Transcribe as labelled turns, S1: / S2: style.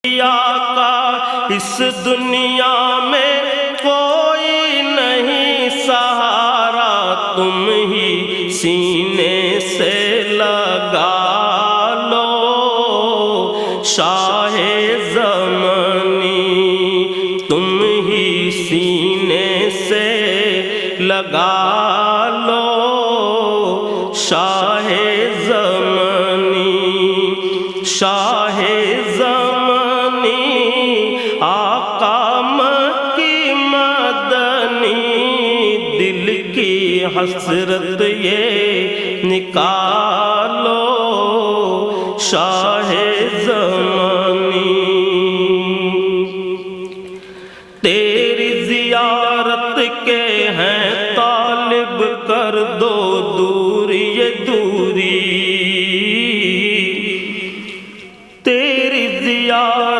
S1: آقا اس دنیا میں کوئی نہیں سہارا، تم ہی سینے سے لگا لو شاہ زمانی، تم ہی سینے سے لگا لو شاہ زمانی، شاہ زمانی آقا مکی مدنی، دل کی حسرت یہ نکالو شاہ زمانی، تیری زیارت کے ہیں طالب، کر دو دور یہ دوری،